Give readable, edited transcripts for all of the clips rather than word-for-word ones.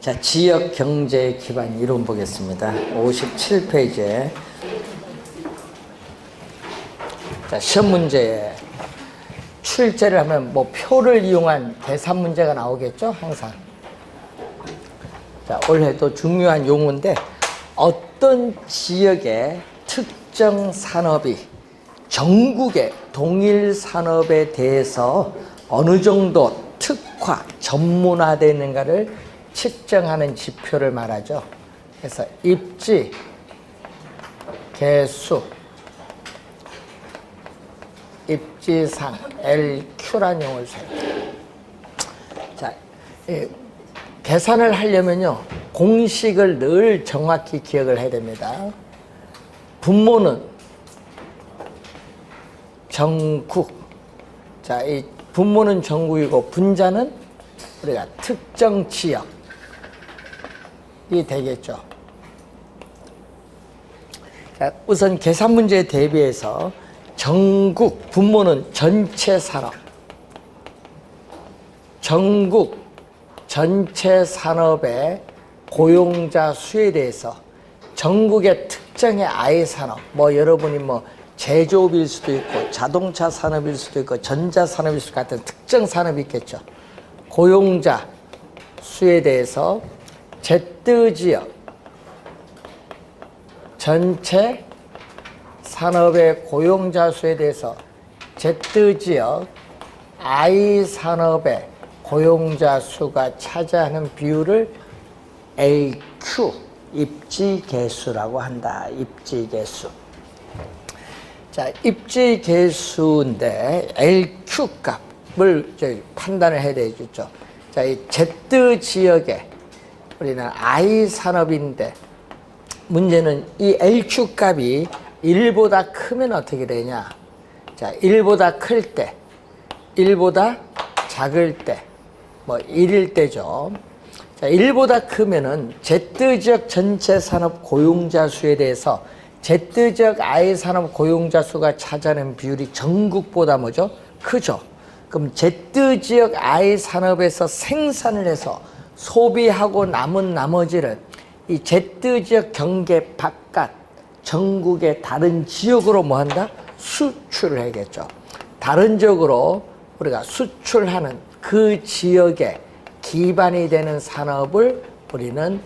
자, 지역 경제 기반 이론 보겠습니다. 57페이지에. 자, 시험 문제에 출제를 하면 뭐 표를 이용한 계산 문제가 나오겠죠? 항상. 자, 올해도 중요한 용어인데 어떤 지역의 특정 산업이 전국의 동일 산업에 대해서 어느 정도 특화, 전문화되는가를 측정하는 지표를 말하죠. 그래서 입지, 개수, 입지상, LQ라는 용어를 사용해요. 자, 계산을 하려면요, 공식을 늘 정확히 기억을 해야 됩니다. 분모는 전국. 자, 이 분모는 전국이고 분자는 우리가 특정 지역이 되겠죠. 자, 우선 계산 문제에 대비해서 전국 분모는 전체 산업, 전국 전체 산업의 고용자 수에 대해서 전국의 특정의 아예 산업, 뭐 여러분이 뭐 제조업일 수도 있고 자동차 산업일 수도 있고 전자 산업일 수도 있고 같은 특정 산업이 있겠죠. 고용자 수에 대해서 Z지역 전체 산업의 고용자 수에 대해서 Z지역 I 산업의 고용자 수가 차지하는 비율을 LQ, 입지개수라고 한다. 입지개수. 자, 입지개수인데 LQ 값을 판단을 해야 되겠죠. 자, 이 Z지역에 우리는 I 산업인데 문제는 이 LQ 값이 1보다 크면 어떻게 되냐? 자, 1보다 클 때, 1보다 작을 때, 뭐 1일 때죠. 자, 1보다 크면은 Z지역 전체 산업 고용자 수에 대해서 Z지역 I 산업 고용자 수가 차지하는 비율이 전국보다 뭐죠? 크죠. 그럼 Z지역 I 산업에서 생산을 해서 소비하고 남은 나머지를 이 Z지역 경계 바깥 전국의 다른 지역으로 뭐 한다? 수출을 해야겠죠. 다른 지역으로 우리가 수출하는 그 지역의 기반이 되는 산업을 우리는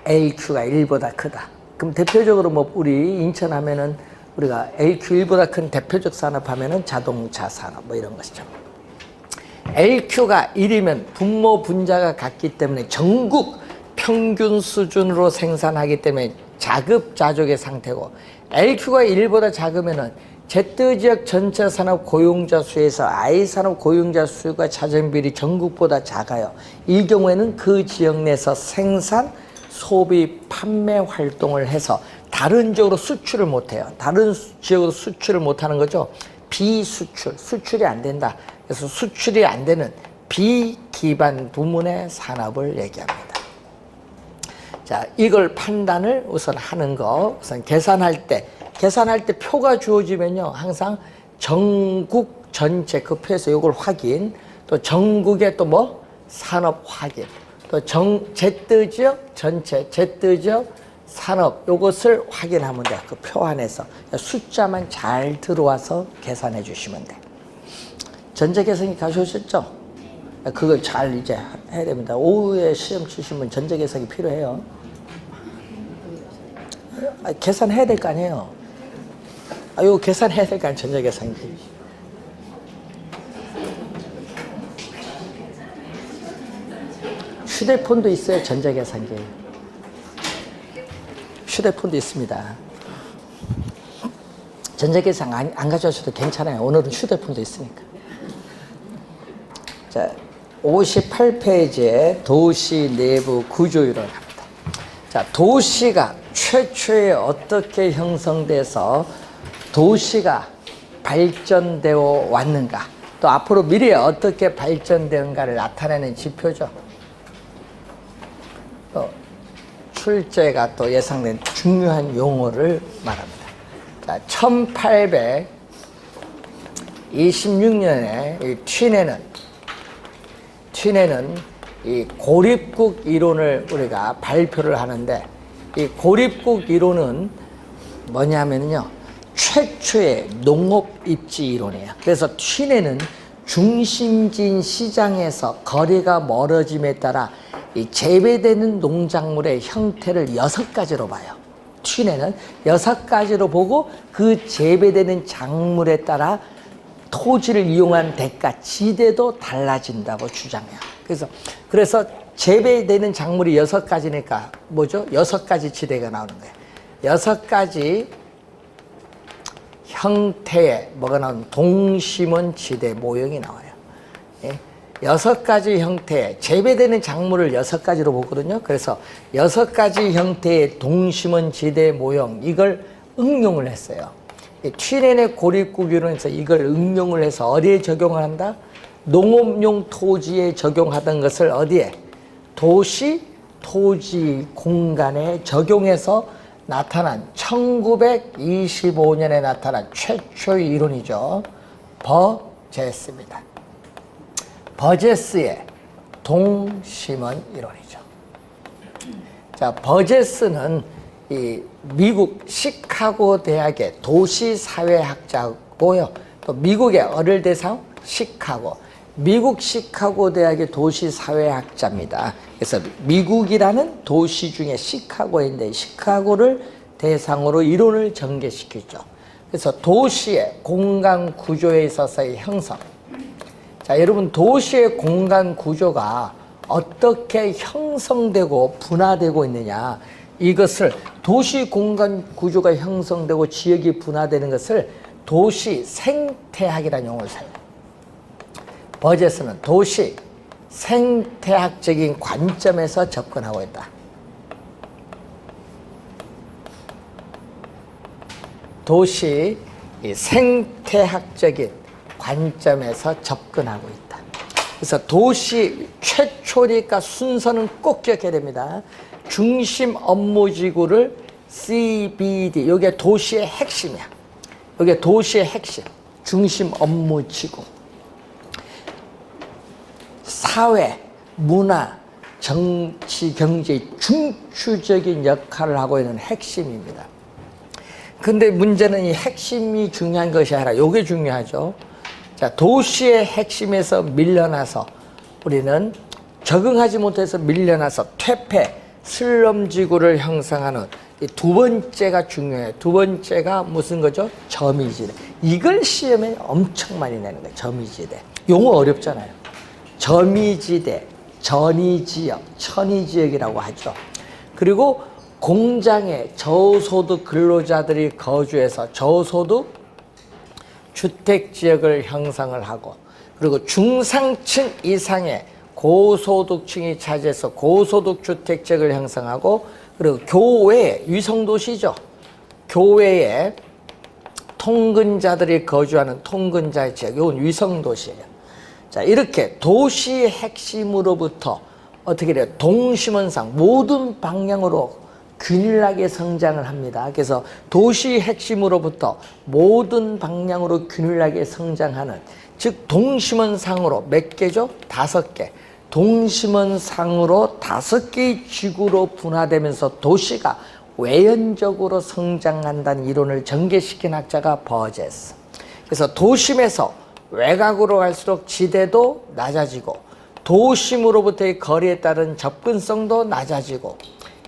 LQ가 1보다 크다. 그럼 대표적으로 뭐 우리 인천 하면은 우리가 LQ 1보다 큰 대표적 산업 하면은 자동차 산업 뭐 이런 것이죠. LQ가 1이면 분모 분자가 같기 때문에 전국 평균 수준으로 생산하기 때문에 자급자족의 상태고, LQ가 1보다 작으면은 Z지역 전체 산업 고용자 수에서 I 산업 고용자 수가 차지하는 비율이 전국보다 작아요. 이 경우에는 그 지역 내에서 생산, 소비, 판매 활동을 해서 다른 지역으로 수출을 못해요. 다른 지역으로 수출을 못하는 거죠. 비수출, 수출이 안 된다. 그래서 수출이 안 되는 비기반 부문의 산업을 얘기합니다. 자, 이걸 판단을 우선 하는 거, 우선 계산할 때 표가 주어지면요, 항상 전국 전체 그 표에서 이걸 확인, 또 전국의 또 뭐 산업 확인, 또 Z지역 전체 Z지역 산업 요것을 확인하면 돼. 그 표 안에서 숫자만 잘 들어와서 계산해 주시면 돼. 전자계산기 가져오셨죠? 그걸 잘 이제 해야 됩니다. 오후에 시험 치시면 전자계산기 필요해요. 계산해야 될 거 아니에요. 이거 계산해야 될 거 아니에요, 전자계산기. 휴대폰도 있어요, 전자계산기. 휴대폰도 있습니다. 전자계산 안 가져오셔도 괜찮아요. 오늘은 휴대폰도 있으니까. 자, 58페이지에 도시 내부 구조이론 합니다. 자, 도시가 최초에 어떻게 형성돼서 도시가 발전되어 왔는가, 또 앞으로 미래에 어떻게 발전되는가를 나타내는 지표죠. 또 출제가 또 예상된 중요한 용어를 말합니다. 자, 1826년에 이 튀네는 이 고립국 이론을 우리가 발표를 하는데, 이 고립국 이론은 뭐냐면요, 최초의 농업 입지 이론이에요. 그래서 튀내는 중심지인 시장에서 거리가 멀어짐에 따라 이 재배되는 농작물의 형태를 6가지로 봐요. 튀내는 6가지로 보고 그 재배되는 작물에 따라 토지를 이용한 대가, 지대도 달라진다고 주장해요. 그래서 재배되는 작물이 6가지니까 뭐죠? 6가지 지대가 나오는 거예요. 6가지 형태의 뭐가 나오는 동심원 지대 모형이 나와요. 예? 6가지 형태의 재배되는 작물을 6가지로 보거든요. 그래서 6가지 형태의 동심원 지대 모형, 이걸 응용을 했어요. 튀렌의 고립국 이론에서 이걸 응용을 해서 어디에 적용을 한다? 농업용 토지에 적용하던 것을 어디에? 도시 토지 공간에 적용해서 나타난 1925년에 나타난 최초의 이론이죠. 버제스입니다. 버제스의 동심원 이론이죠. 자, 버제스는 이 미국 시카고 대학의 도시사회학자고요. 또 미국의 어릴 대상 시카고, 미국 시카고 대학의 도시사회학자입니다. 그래서 미국이라는 도시 중에 시카고인데 시카고를 대상으로 이론을 전개시키죠. 그래서 도시의 공간 구조에 있어서의 형성. 자, 여러분, 도시의 공간 구조가 어떻게 형성되고 분화되고 있느냐, 이것을 도시 공간 구조가 형성되고 지역이 분화되는 것을 도시 생태학이라는 용어를 사용해요. 버제스는 도시 생태학적인 관점에서 접근하고 있다. 도시 생태학적인 관점에서 접근하고 있다. 그래서 도시 최초니까 순서는 꼭 기억해야 됩니다. 중심 업무지구를 CBD, 이게 도시의 핵심이야. 이게 도시의 핵심, 중심 업무지구. 사회, 문화, 정치, 경제의 중추적인 역할을 하고 있는 핵심입니다. 근데 문제는 이 핵심이 중요한 것이 아니라 이게 중요하죠. 자, 도시의 핵심에서 밀려나서 우리는 적응하지 못해서 밀려나서 퇴폐, 슬럼지구를 형성하는 이 두 번째가 중요해요. 두 번째가 무슨 거죠? 점이지대. 이걸 시험에 엄청 많이 내는 거예요. 점이지대. 용어 어렵잖아요. 점이지대, 전이지역, 천이지역이라고 하죠. 그리고 공장에 저소득 근로자들이 거주해서 저소득 주택지역을 형성을 하고, 그리고 중상층 이상의 고소득층이 차지해서 고소득 주택지역을 형성하고, 그리고 교외, 위성도시죠. 교외에 통근자들이 거주하는 통근자 지역, 이건 위성도시예요. 자, 이렇게 도시의 핵심으로부터 어떻게 돼요? 동심원상 모든 방향으로 균일하게 성장을 합니다. 그래서 도시 핵심으로부터 모든 방향으로 균일하게 성장하는, 즉 동심원상으로 몇 개죠? 5개. 동심원상으로 5개의 지구로 분화되면서 도시가 외연적으로 성장한다는 이론을 전개시킨 학자가 버제스. 그래서 도심에서 외곽으로 갈수록 지대도 낮아지고, 도심으로부터의 거리에 따른 접근성도 낮아지고,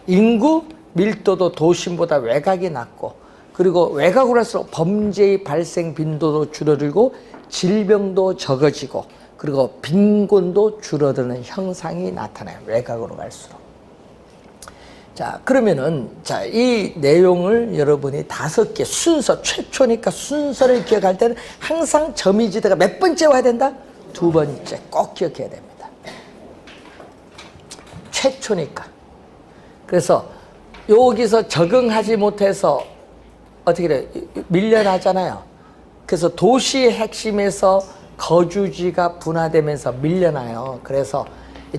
인구 밀도도 도심보다 외곽이 낮고, 그리고 외곽으로 갈수록 범죄의 발생 빈도도 줄어들고, 질병도 적어지고, 그리고 빈곤도 줄어드는 형상이 나타나요. 외곽으로 갈수록. 자, 그러면은, 자, 이 내용을 여러분이 5개 순서, 최초니까 순서를 기억할 때는 항상 점이지대가 몇 번째 와야 된다? 2번째. 꼭 기억해야 됩니다. 최초니까. 그래서 여기서 적응하지 못해서 어떻게 돼요? 밀려나잖아요. 그래서 도시의 핵심에서 거주지가 분화되면서 밀려나요. 그래서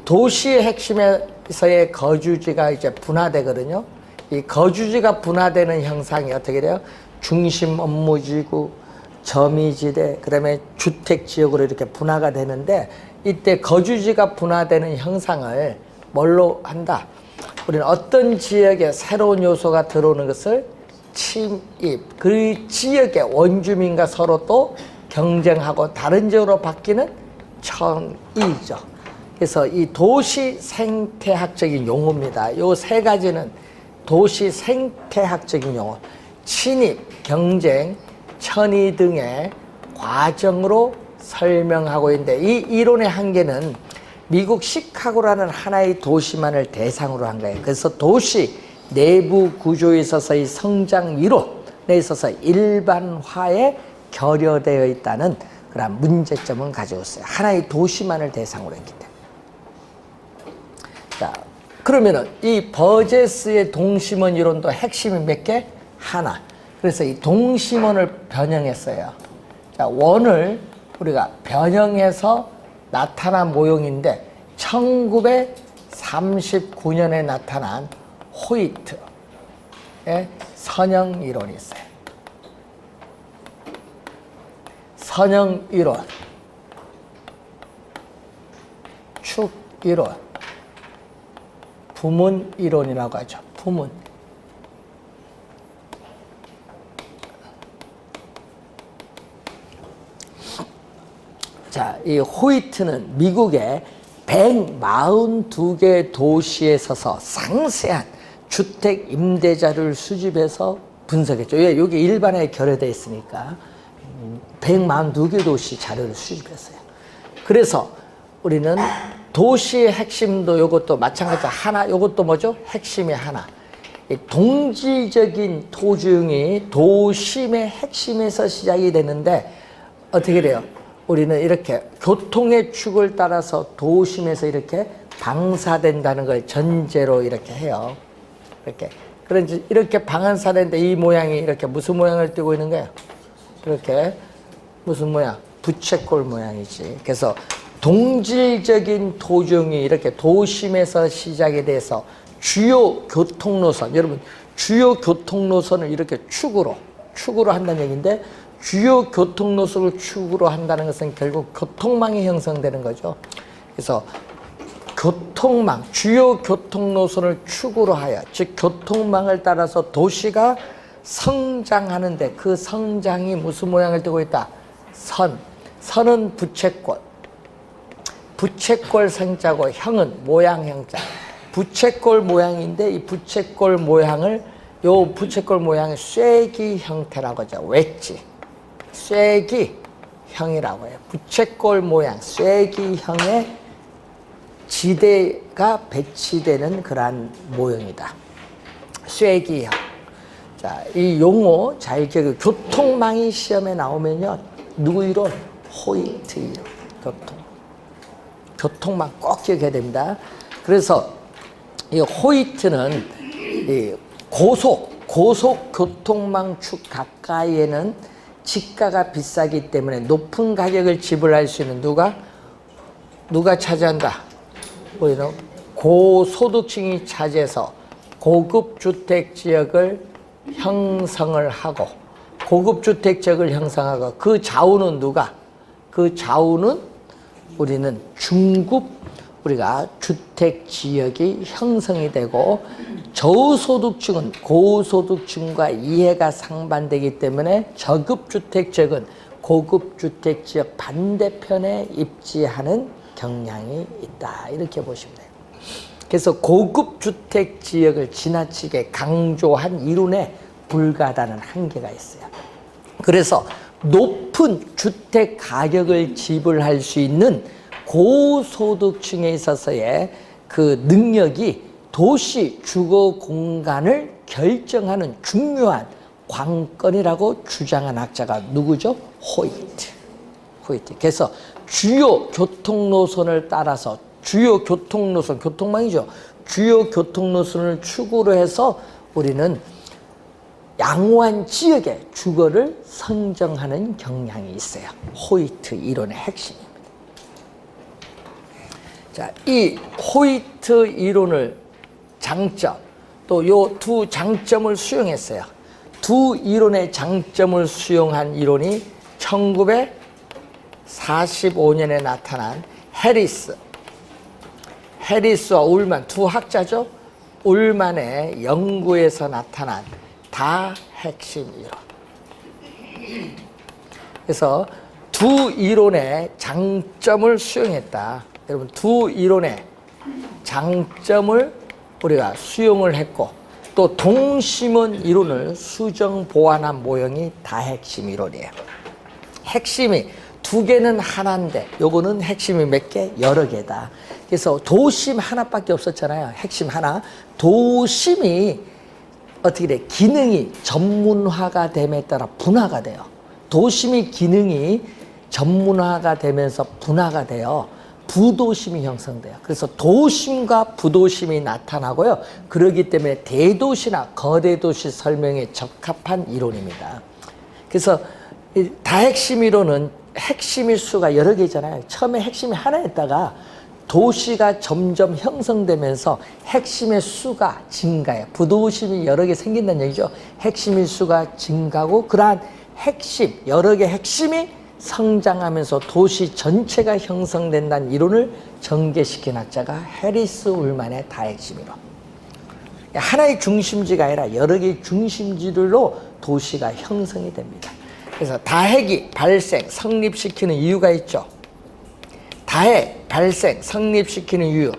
도시의 핵심에서의 거주지가 이제 분화되거든요. 이 거주지가 분화되는 형상이 어떻게 돼요? 중심 업무지구, 점이지대, 그다음에 주택지역으로 이렇게 분화가 되는데 이때 거주지가 분화되는 형상을 뭘로 한다? 우리는 어떤 지역에 새로운 요소가 들어오는 것을 침입, 그 지역의 원주민과 서로 또 경쟁하고 다른 지역으로 바뀌는 천이죠. 그래서 이 도시 생태학적인 용어입니다. 요 세 가지는 도시 생태학적인 용어, 침입, 경쟁, 천이 등의 과정으로 설명하고 있는데 이 이론의 한계는 미국 시카고라는 하나의 도시만을 대상으로 한 거예요. 그래서 도시 내부 구조에 있어서의 성장 이론에 있어서 일반화에 결여되어 있다는 그런 문제점은 가지고 있어요. 하나의 도시만을 대상으로 했기 때문에. 자, 그러면은 이 버제스의 동심원 이론도 핵심이 몇 개? 하나. 그래서 이 동심원을 변형했어요. 자, 원을 우리가 변형해서 나타난 모형인데 1939년에 나타난 호이트의 선형 이론이 있어요. 선형 이론, 축 이론, 부문 이론이라고 하죠. 부문. 자, 이 호이트는 미국의 142개 도시에 서서 상세한 주택 임대자를 수집해서 분석했죠. 왜? 여기 일반에 결여되어 있으니까 142개 도시 자료를 수집했어요. 그래서 우리는 도시의 핵심도 이것도 마찬가지로 하나, 이것도 뭐죠? 핵심이 하나. 동질적인 토중이 도심의 핵심에서 시작이 되는데 어떻게 돼요? 우리는 이렇게 교통의 축을 따라서 도심에서 이렇게 방사된다는 걸 전제로 이렇게 해요. 이렇게. 그런지 이렇게 방사되는데 이 모양이 이렇게 무슨 모양을 띠고 있는 거예요? 이렇게 무슨 모양? 부채꼴 모양이지. 그래서 동질적인 토중이 이렇게 도심에서 시작이 돼서 주요 교통노선, 여러분 주요 교통노선을 이렇게 축으로 한다는 얘기인데 주요 교통노선을 축으로 한다는 것은 결국 교통망이 형성되는 거죠. 그래서 교통망, 주요 교통노선을 축으로 하여, 즉 교통망을 따라서 도시가 성장하는데 그 성장이 무슨 모양을 띠고 있다? 선. 선은 부채꼴. 부채꼴 생자고 형은 모양 형자. 부채꼴 모양인데 이 부채꼴 모양을 요 부채꼴 모양의 쐐기 형태라고 하죠. 웨지. 쐐기형이라고 해요. 부채꼴 모양, 쐐기형의 지대가 배치되는 그러한 모형이다. 쐐기형. 자, 이 용어 잘 기억해. 교통망이 시험에 나오면요. 누구 이론? 호이트 이론. 교통망 꼭 기억해야 됩니다. 그래서 이 호이트는 이 고속 교통망 축 가까이에는 지가가 비싸기 때문에 높은 가격을 지불할 수 있는 누가 차지한다? 우리는 고소득층이 차지해서 고급 주택 지역을 형성을 하고 그 좌우는 누가? 그 좌우는 우리는 중급 우리가 주택 지역이 형성이 되고 저소득층은 고소득층과 이해가 상반되기 때문에 저급주택 지역은 고급주택 지역 반대편에 입지하는 경향이 있다. 이렇게 보시면 돼요. 그래서 고급주택 지역을 지나치게 강조한 이론에 불과하다는 한계가 있어요. 그래서 높은 주택 가격을 지불할 수 있는 고소득층에 있어서의 그 능력이 도시 주거 공간을 결정하는 중요한 관건이라고 주장한 학자가 누구죠? 호이트. 그래서 주요 교통노선을 따라서 주요 교통노선, 교통망이죠. 주요 교통노선을 축으로 해서 우리는 양호한 지역의 주거를 선정하는 경향이 있어요. 호이트 이론의 핵심입니다. 자, 이 호이트 이론을 장점, 또 요 두 장점을 수용했어요. 두 이론의 장점을 수용한 이론이 1945년에 나타난 해리스와 울만 두 학자죠. 울만의 연구에서 나타난 다핵심 이론. 그래서 두 이론의 장점을 수용했다. 여러분, 두 이론의 장점을 우리가 수용을 했고, 또 동심원 이론을 수정 보완한 모형이 다핵심 이론이에요. 핵심이 두 개는 하나인데 요거는 핵심이 몇 개? 여러 개다. 그래서 도심 하나밖에 없었잖아요. 핵심 하나. 도심이 어떻게 돼? 기능이 전문화가 됨에 따라 분화가 돼요. 도심이 기능이 전문화가 되면서 분화가 돼요. 부도심이 형성돼요. 그래서 도심과 부도심이 나타나고요. 그렇기 때문에 대도시나 거대 도시 설명에 적합한 이론입니다. 그래서 다핵심 이론은 핵심의 수가 여러 개잖아요. 처음에 핵심이 하나였다가 도시가 점점 형성되면서 핵심의 수가 증가해요. 부도심이 여러 개 생긴다는 얘기죠. 핵심의 수가 증가하고 그러한 핵심, 여러 개 핵심이 성장하면서 도시 전체가 형성된다는 이론을 전개시킨 학자가 해리스 울만의 다핵심 이론. 하나의 중심지가 아니라 여러 개의 중심지들로 도시가 형성이 됩니다. 그래서 다핵이 발생, 성립시키는 이유가 있죠. 다핵, 발생, 성립시키는 이유.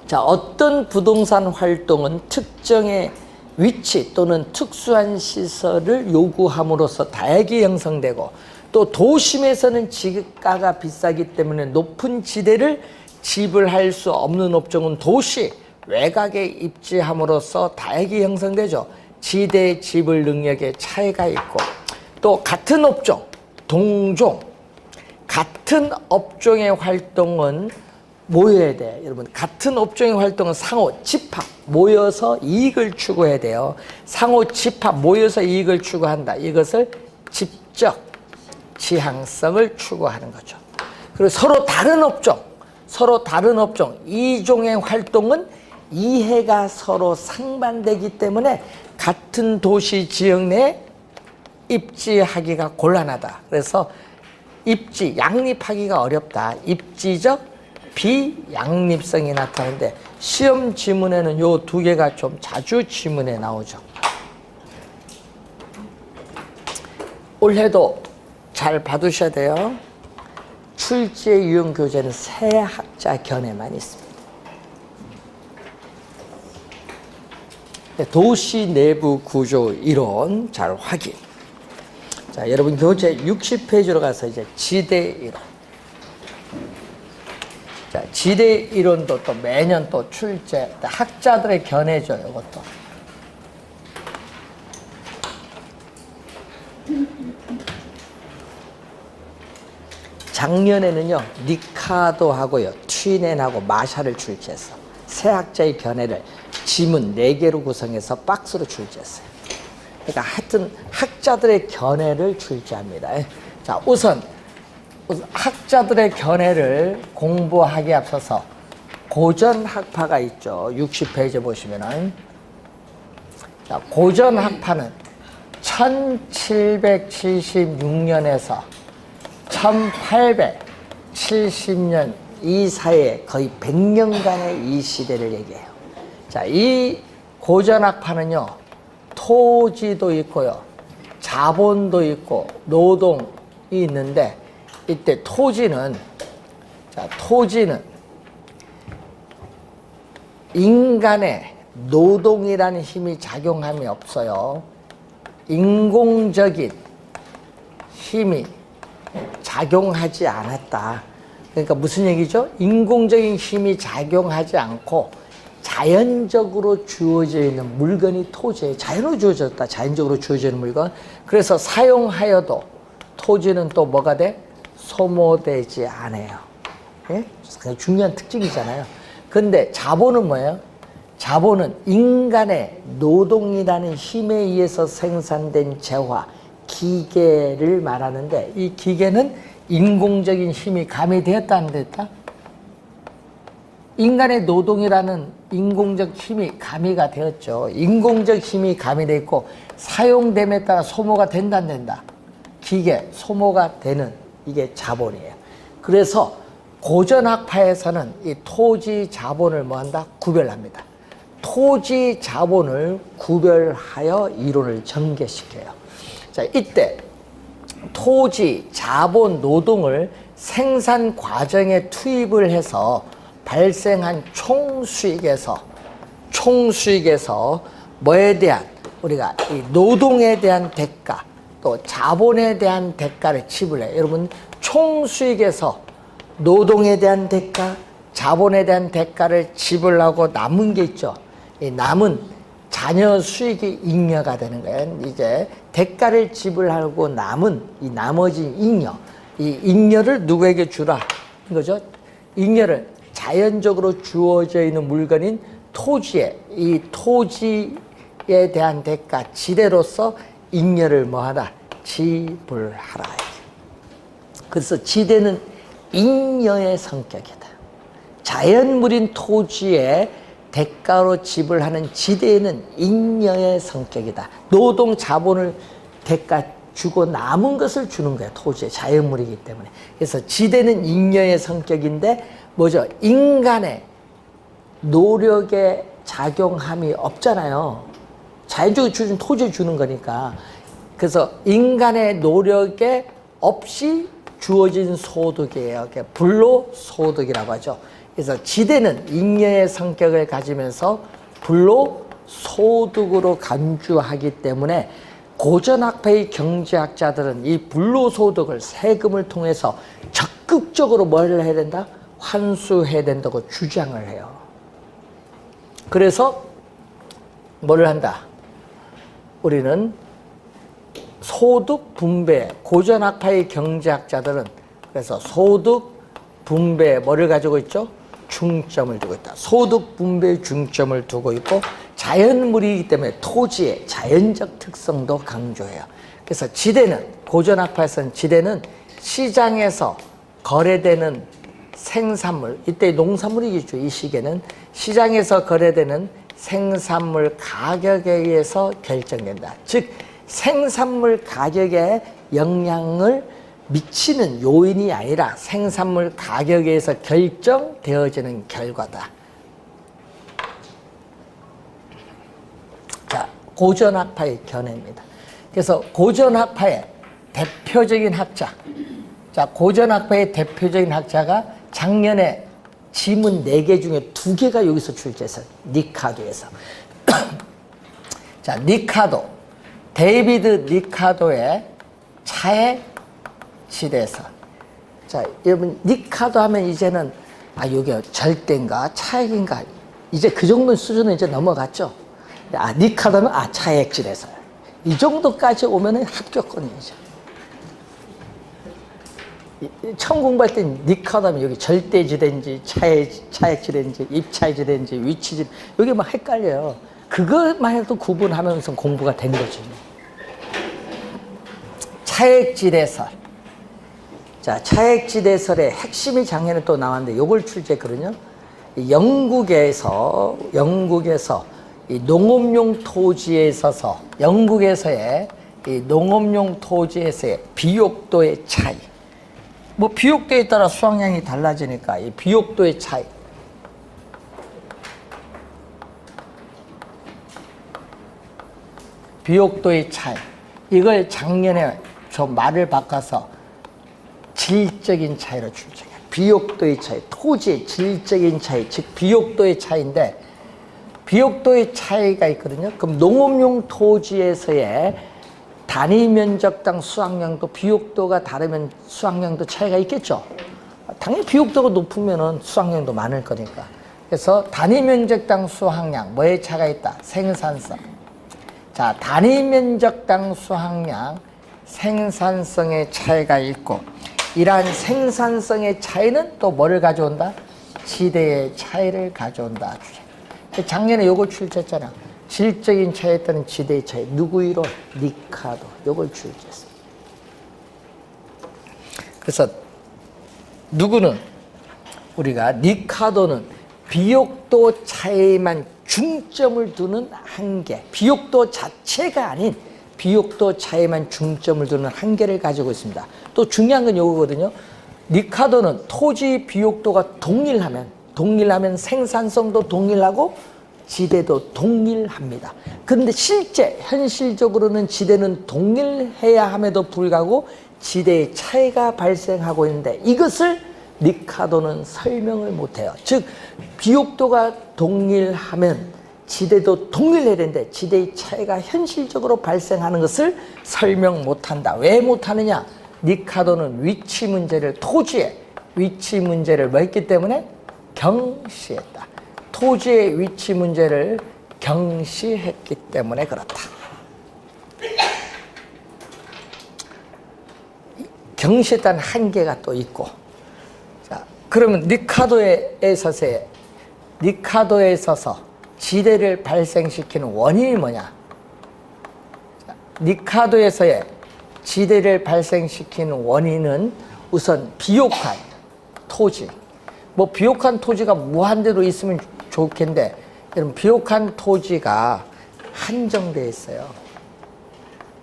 자, 어떤 부동산 활동은 특정의 위치 또는 특수한 시설을 요구함으로써 다핵이 형성되고, 또 도심에서는 지가가 비싸기 때문에 높은 지대를 지불할 수 없는 업종은 도시 외곽에 입지함으로써 다핵이 형성되죠. 지대 지불 능력의 차이가 있고, 또 같은 업종, 동종, 같은 업종의 활동은 모여야 돼. 여러분, 같은 업종의 활동은 상호 집합, 모여서 이익을 추구해야 돼요. 상호 집합, 모여서 이익을 추구한다. 이것을 집적 지향성을 추구하는 거죠. 그리고 서로 다른 업종, 이종의 활동은 이해가 서로 상반되기 때문에 같은 도시 지역 내에 입지하기가 곤란하다. 그래서 양립하기가 어렵다. 입지적 비양립성이 나타나는데 시험 지문에는 요 두 개가 좀 자주 지문에 나오죠. 올해도 잘 봐두셔야 돼요. 출제 유형 교재는 세 학자 견해만 있습니다. 도시 내부 구조 이론 잘 확인. 자, 여러분 교재 60페이지로 가서 이제 지대 이론. 자, 지대 이론도 또 매년 또 출제, 학자들의 견해죠, 이것도. 작년에는요, 니카도하고요, 튀넨하고 마샤를 출제해서 세 학자의 견해를 지문 4개로 구성해서 박스로 출제했어요. 그러니까 하여튼 학자들의 견해를 출제합니다. 자, 우선 학자들의 견해를 공부하기에 앞서서 고전학파가 있죠. 60페이지 보시면은. 자, 고전학파는 1776년에서 1870년 이 사이에 거의 100년간의 이 시대를 얘기해요. 자, 이 고전학파는요, 토지도 있고요, 자본도 있고, 노동이 있는데, 이때 토지는 인간의 노동이라는 힘이 작용함이 없어요. 인공적인 힘이 작용하지 않았다. 그러니까 무슨 얘기죠? 인공적인 힘이 작용하지 않고 자연적으로 주어져 있는 물건이 토지에 자연으로 주어졌다. 자연적으로 주어지는 물건. 그래서 사용하여도 토지는 또 뭐가 돼? 소모되지 않아요. 예? 굉장히 중요한 특징이잖아요. 근데 자본은 뭐예요? 자본은 인간의 노동이라는 힘에 의해서 생산된 재화, 기계를 말하는데, 이 기계는 인공적인 힘이 가미되었다 안 됐다? 인간의 노동이라는 인공적 힘이 가미가 되었죠. 인공적 힘이 가미되어 있고 사용됨에 따라 소모가 된다 안 된다? 기계, 소모가 되는 이게 자본이에요. 그래서 고전학파에서는 이 토지 자본을 뭐한다? 구별합니다. 토지 자본을 구별하여 이론을 전개시켜요. 자, 이때 토지 자본 노동을 생산 과정에 투입을 해서 발생한 총수익에서 뭐에 대한 우리가 이 노동에 대한 대가 또 자본에 대한 대가를 지불해요. 여러분 총수익에서 노동에 대한 대가, 자본에 대한 대가를 지불하고 남은 게 있죠. 이 남은 자녀 수익이 잉여가 되는 거예요. 이제 대가를 지불하고 남은 이 나머지 잉여, 이 잉여를 누구에게 주라 이거죠. 잉여를 자연적으로 주어져 있는 물건인 토지에, 이 토지에 대한 대가, 지대로서 잉여를 뭐하라? 지불하라. 그래서 지대는 잉여의 성격이다. 자연물인 토지에 대가로 지불하는 지대에는 잉여의 성격이다. 노동 자본을 대가 주고 남은 것을 주는 거야. 토지에 자연물이기 때문에. 그래서 지대는 잉여의 성격인데 뭐죠? 인간의 노력에 작용함이 없잖아요. 자연적으로 주는 토지에 주는 거니까. 그래서 인간의 노력에 없이 주어진 소득이에요. 불로소득이라고 하죠. 그래서 지대는 잉여의 성격을 가지면서 불로소득으로 간주하기 때문에 고전학파의 경제학자들은 이 불로소득을 세금을 통해서 적극적으로 뭘 해야 된다? 환수해야 된다고 주장을 해요. 그래서 뭘 한다? 우리는 소득 분배, 고전학파의 경제학자들은 그래서 소득 분배에 뭐를 가지고 있죠? 중점을 두고 있다. 소득 분배에 중점을 두고 있고 자연물이기 때문에 토지의 자연적 특성도 강조해요. 그래서 지대는, 고전학파에서는 지대는 시장에서 거래되는 생산물, 이때 농산물이겠죠. 이 시기에는 시장에서 거래되는 생산물 가격에 의해서 결정된다. 즉 생산물 가격에 영향을 미치는 요인이 아니라 생산물 가격에 의해서 결정되어지는 결과다. 자, 고전학파의 견해입니다. 그래서 고전학파의 대표적인 학자, 자, 고전학파의 대표적인 학자가 작년에 지문 4개 중에 2개가 여기서 출제했어요. 니카도에서. 자, 니카도, 데이비드 니카도의 차액 지대서. 자, 여러분 니카도 하면 이제는 이게 절대인가 차액인가 이제 그 정도 수준은 이제 넘어갔죠. 니카도는 차액 지대서. 이 정도까지 오면은 합격권이죠. 처음 공부할 때 니카도 하면 여기 절대지대인지 차액지대인지 입차지대인지 위치지대 여기 막 헷갈려요. 그것만 해도 구분하면서 공부가 된 거죠. 차액지대설. 자, 차액지대설의 핵심이 작년에 또 나왔는데 요걸 출제했거든요. 영국에서 이 농업용 토지에 있어서 영국에서의 이 농업용 토지에서의 비옥도의 차이. 뭐 비옥도에 따라 수확량이 달라지니까 이 비옥도의 차이. 비옥도의 차이. 이걸 작년에 좀 말을 바꿔서 질적인 차이로 출제해요. 비옥도의 차이, 토지의 질적인 차이, 즉 비옥도의 차이인데 비옥도의 차이가 있거든요. 그럼 농업용 토지에서의 단위 면적당 수확량도 비옥도가 다르면 수확량도 차이가 있겠죠. 당연히 비옥도가 높으면 수확량도 많을 거니까. 그래서 단위 면적당 수확량 뭐에 차이가 있다? 생산성. 자, 단위 면적당 수확량, 생산성의 차이가 있고 이러한 생산성의 차이는 또 뭐를 가져온다? 지대의 차이를 가져온다. 작년에 요걸 출제했잖아. 질적인 차이에 따른 지대의 차이. 누구 이론? 니카도. 요걸 출제했습니다. 그래서 누구는 우리가 니카도는 비옥도 차이만 중점을 두는 한계, 비옥도 자체가 아닌 비옥도 차에만 중점을 두는 한계를 가지고 있습니다. 또 중요한 건 이거거든요. 니카도는 토지 비옥도가 동일하면 생산성도 동일하고 지대도 동일합니다. 그런데 현실적으로는 지대는 동일해야 함에도 불구하고 지대의 차이가 발생하고 있는데 이것을 니카도는 설명을 못해요. 즉 비옥도가 동일하면 지대도 동일해야 되는데 지대의 차이가 현실적으로 발생하는 것을 설명 못한다. 왜 못하느냐? 니카도는 토지의 위치 문제를 뭐 했기 때문에? 경시했다. 토지의 위치 문제를 경시했기 때문에 그렇다. 경시했다는 한계가 또 있고. 자, 그러면 니카도에 있어서 지대를 발생시키는 원인이 뭐냐? 자, 니카도에서의 지대를 발생시키는 원인은 우선 비옥한 토지. 뭐 비옥한 토지가 무한대로 있으면 좋겠는데 여러분 비옥한 토지가 한정되어 있어요.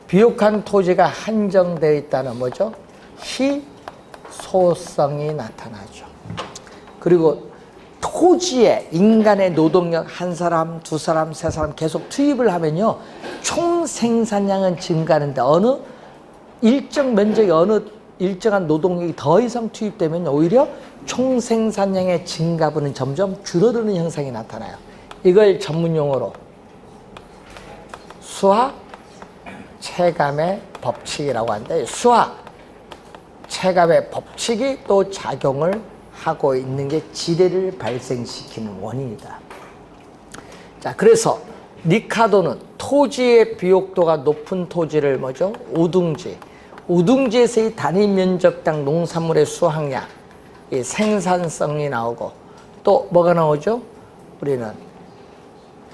비옥한 토지가 한정되어 있다는 뭐죠? 희소성이 나타나죠. 그리고 토지에 인간의 노동력 한 사람, 두 사람, 세 사람 계속 투입을 하면요. 총 생산량은 증가하는데 어느 일정 면적에 일정한 노동력이 더 이상 투입되면 오히려 총 생산량의 증가분은 점점 줄어드는 현상이 나타나요. 이걸 전문용어로 수학 체감의 법칙이라고 하는데 수학 체감의 법칙이 또 작용을 하고 있는 게 지대를 발생시키는 원인이다. 자, 그래서 니카도는 토지의 비옥도가 높은 토지를 뭐죠? 우둥지에서의 단위 면적당 농산물의 수확량, 이 생산성이 나오고 또 뭐가 나오죠? 우리는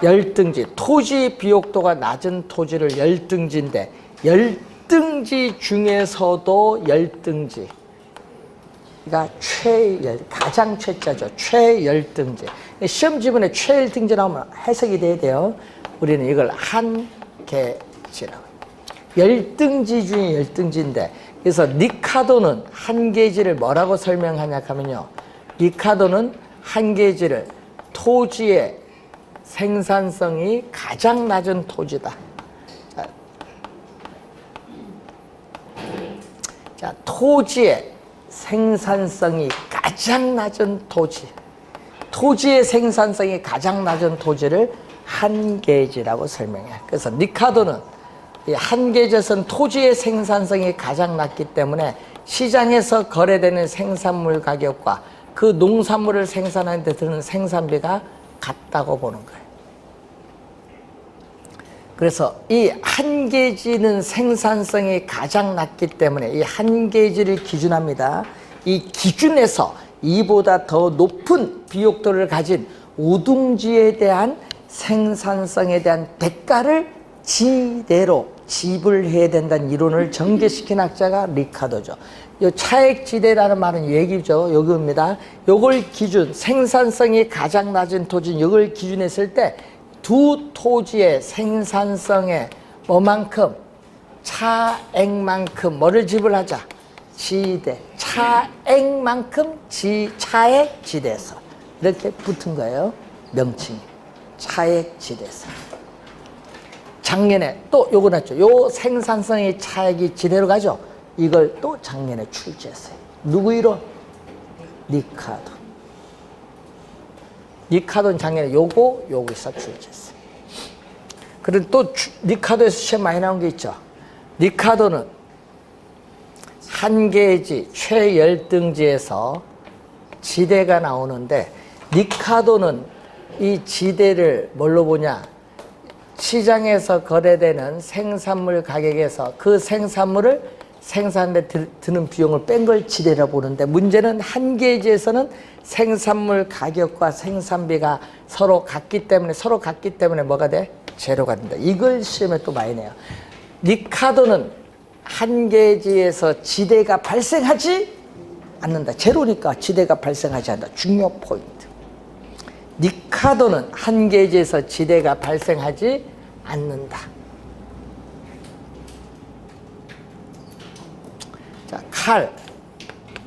열등지, 토지 비옥도가 낮은 토지를 열등지인데 열등지 중에서도 열등지 가 가장 최자죠. 최열등지. 시험 지문에 최열등지 나오면 해석이 돼야 돼요. 우리는 이걸 한계지라고. 열등지 중에 열등지인데, 그래서 니카도는 한계지를 뭐라고 설명하냐 하면요. 니카도는 한계지를 토지의 생산성이 가장 낮은 토지다. 자, 토지의 생산성이 가장 낮은 토지의 생산성이 가장 낮은 토지를 한계지라고 설명해요. 그래서 니카도는 이 한계지에서는 토지의 생산성이 가장 낮기 때문에 시장에서 거래되는 생산물 가격과 그 농산물을 생산하는 데 드는 생산비가 같다고 보는 거예요. 그래서 이 한계지는 생산성이 가장 낮기 때문에 이 한계지를 기준합니다. 이 기준에서 이보다 더 높은 비옥도를 가진 우둥지에 대한 생산성에 대한 대가를 지대로 지불해야 된다는 이론을 전개시킨 학자가 리카도죠. 이 차액지대라는 말은 얘기죠. 요겁니다. 요걸 기준, 생산성이 가장 낮은 토지, 요걸 기준했을 때 두 토지의 생산성에 뭐만큼? 차액만큼 뭐를 지불하자? 지대. 차액만큼 차액 지대서. 이렇게 붙은 거예요. 명칭이. 차액 지대서. 작년에 또 요거 났죠. 요 생산성의 차액이 지대로 가죠. 이걸 또 작년에 출제했어요. 누구 이론? 니카도. 니카도는 작년에 여기서 출제했어요. 그리고 또 니카도에서 시험 많이 나온 게 있죠. 니카도는 한계지, 최열등지에서 지대가 나오는데 니카도는 이 지대를 뭘로 보냐? 시장에서 거래되는 생산물 가격에서 그 생산물을 생산하는데 드는 비용을 뺀 걸 지대라고 보는데 문제는 한계지에서는 생산물 가격과 생산비가 서로 같기 때문에 뭐가 돼? 제로가 된다. 이걸 시험에 또 많이 내요. 니카도는 한계지에서 지대가 발생하지 않는다. 제로니까 지대가 발생하지 않는다. 중요 포인트. 니카도는 한계지에서 지대가 발생하지 않는다. 칼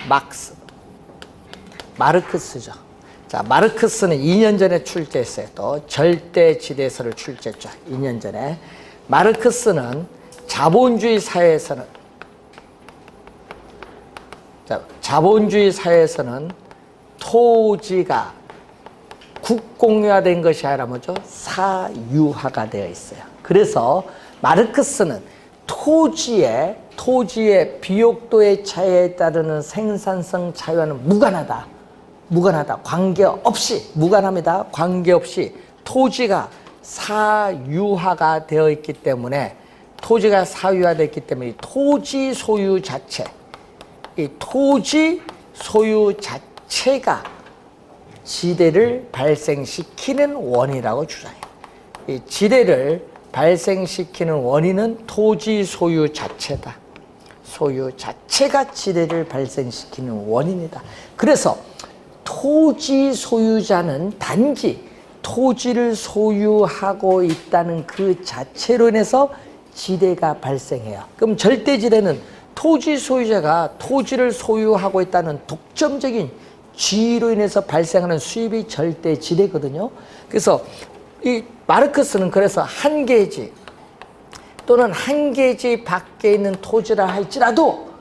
막스 마르크스죠. 자, 마르크스는 2년 전에 출제했어요. 또 절대지대서를 출제했죠. 2년 전에. 마르크스는 자본주의 사회에서는 토지가 국공유화된 것이 아니라 뭐죠? 사유화가 되어 있어요. 그래서 마르크스는 토지의 비옥도의 차이에 따르는 생산성 차이와는 무관하다. 무관합니다. 관계없이 토지가 사유화가 되어 있기 때문에 이 토지 소유 자체가 지대를 발생시키는 원이라고 주장해요. 이 지대를 발생시키는 원인은 토지 소유 자체다. 소유 자체가 지대를 발생시키는 원인이다. 그래서 토지 소유자는 단지 토지를 소유하고 있다는 그 자체로 인해서 지대가 발생해요. 그럼 절대지대는 토지 소유자가 토지를 소유하고 있다는 독점적인 지위로 인해서 발생하는 수입이 절대지대거든요. 그래서 이 마르크스는 그래서 한계지 또는 한계지 밖에 있는 토지라 할지라도